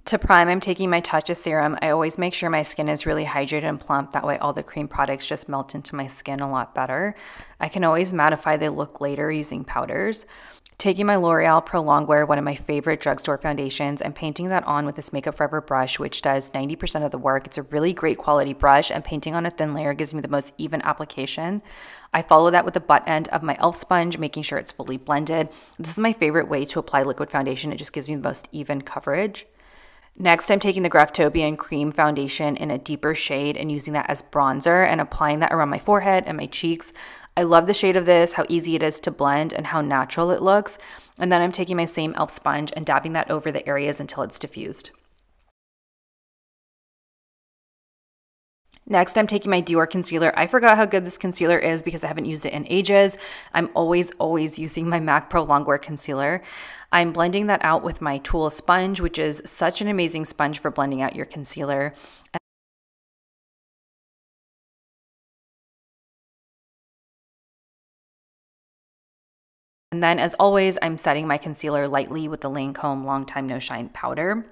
To prime, I'm taking my Tatcha serum. I always make sure my skin is really hydrated and plump. That way all the cream products just melt into my skin a lot better. I can always mattify the look later using powders. Taking my L'Oreal Pro Longwear, one of my favorite drugstore foundations, and painting that on with this Makeup Forever brush, which does 90% of the work. It's a really great quality brush, and painting on a thin layer gives me the most even application. I follow that with the butt end of my e.l.f. sponge, making sure it's fully blended. This is my favorite way to apply liquid foundation. It just gives me the most even coverage. Next, I'm taking the Graftobian Cream Foundation in a deeper shade and using that as bronzer and applying that around my forehead and my cheeks. I love the shade of this, how easy it is to blend and how natural it looks. And then I'm taking my same e.l.f. sponge and dabbing that over the areas until it's diffused. Next, I'm taking my Dior concealer. I forgot how good this concealer is because I haven't used it in ages. I'm always using my MAC Pro Longwear concealer. I'm blending that out with my Tool sponge, which is such an amazing sponge for blending out your concealer. And then, as always, I'm setting my concealer lightly with the Lancome Long Time No Shine powder.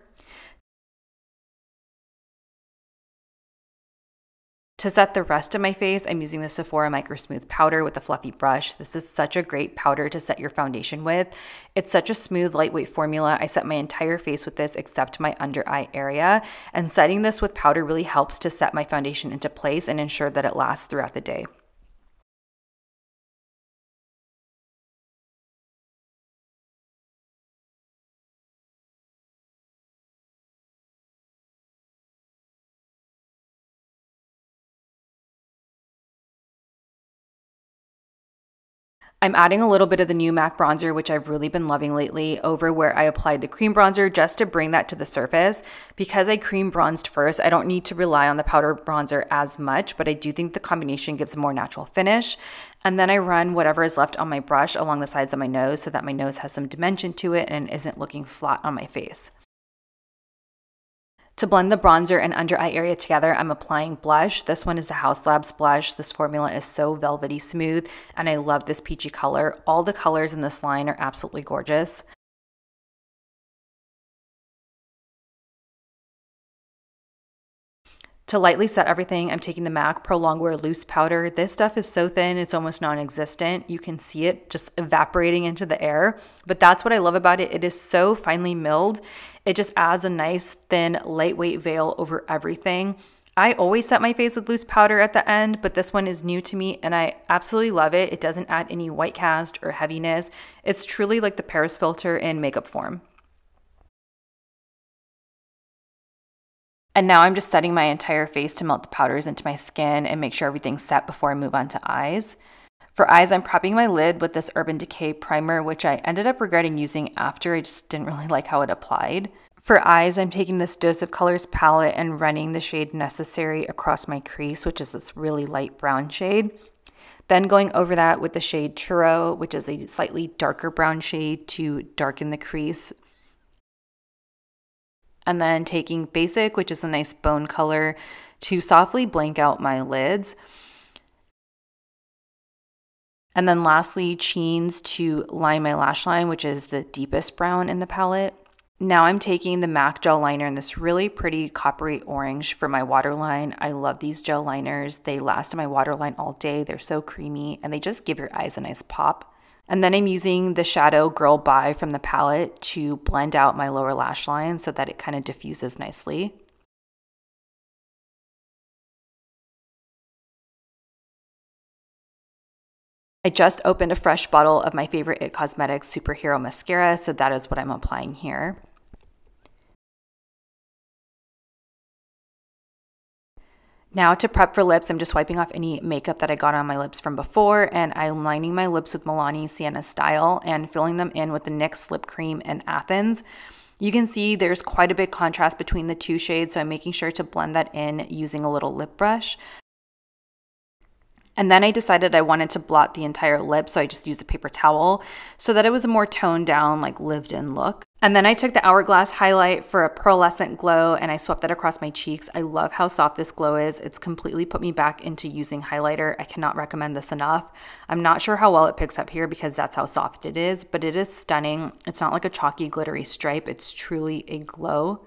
To set the rest of my face, I'm using the Sephora Micro Smooth powder with a fluffy brush. This is such a great powder to set your foundation with. It's such a smooth, lightweight formula. I set my entire face with this except my under eye area. And setting this with powder really helps to set my foundation into place and ensure that it lasts throughout the day. I'm adding a little bit of the new MAC bronzer, which I've really been loving lately, over where I applied the cream bronzer just to bring that to the surface. Because I cream bronzed first, I don't need to rely on the powder bronzer as much, but I do think the combination gives a more natural finish. And then I run whatever is left on my brush along the sides of my nose so that my nose has some dimension to it and isn't looking flat on my face. To blend the bronzer and under eye area together, I'm applying blush. This one is the Haus Labs blush. This formula is so velvety smooth, and I love this peachy color. All the colors in this line are absolutely gorgeous. To lightly set everything, I'm taking the MAC Pro Longwear Loose Powder. This stuff is so thin, it's almost non-existent. You can see it just evaporating into the air, but that's what I love about it. It is so finely milled. It just adds a nice, thin, lightweight veil over everything. I always set my face with loose powder at the end, but this one is new to me and I absolutely love it. It doesn't add any white cast or heaviness. It's truly like the Paris filter in makeup form. And now I'm just setting my entire face to melt the powders into my skin and make sure everything's set before I move on to eyes. For eyes, I'm prepping my lid with this Urban Decay primer, which I ended up regretting using after. I just didn't really like how it applied. For eyes, I'm taking this Dose of Colors palette and running the shade Necessary across my crease, which is this really light brown shade. Then going over that with the shade Churro, which is a slightly darker brown shade to darken the crease. And then taking Basic, which is a nice bone color, to softly blank out my lids. And then lastly, Cheens to line my lash line, which is the deepest brown in the palette. Now I'm taking the MAC gel liner in this really pretty coppery orange for my waterline. I love these gel liners. They last in my waterline all day. They're so creamy and they just give your eyes a nice pop. And then I'm using the Shadow Girl Bye from the palette to blend out my lower lash line so that it kind of diffuses nicely. I just opened a fresh bottle of my favorite IT Cosmetics Superhero Mascara, so that is what I'm applying here. Now to prep for lips, I'm just wiping off any makeup that I got on my lips from before, and I'm lining my lips with Milani Sienna Style and filling them in with the NYX Lip Cream in Athens. You can see there's quite a big contrast between the two shades, so I'm making sure to blend that in using a little lip brush. And then I decided I wanted to blot the entire lip, so I just used a paper towel so that it was a more toned down, like lived in look. And then I took the Hourglass highlight for a pearlescent glow and I swept that across my cheeks. I love how soft this glow is. It's completely put me back into using highlighter. I cannot recommend this enough. I'm not sure how well it picks up here because that's how soft it is, but it is stunning. It's not like a chalky glittery stripe. It's truly a glow.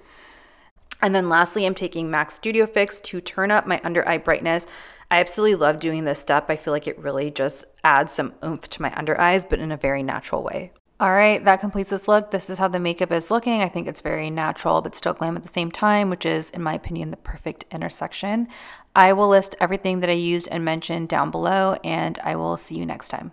And then lastly, I'm taking MAC Studio Fix to turn up my under eye brightness. I absolutely love doing this step. I feel like it really just adds some oomph to my under eyes, but in a very natural way. All right, that completes this look. This is how the makeup is looking. I think it's very natural, but still glam at the same time, which is, in my opinion, the perfect intersection. I will list everything that I used and mentioned down below, and I will see you next time.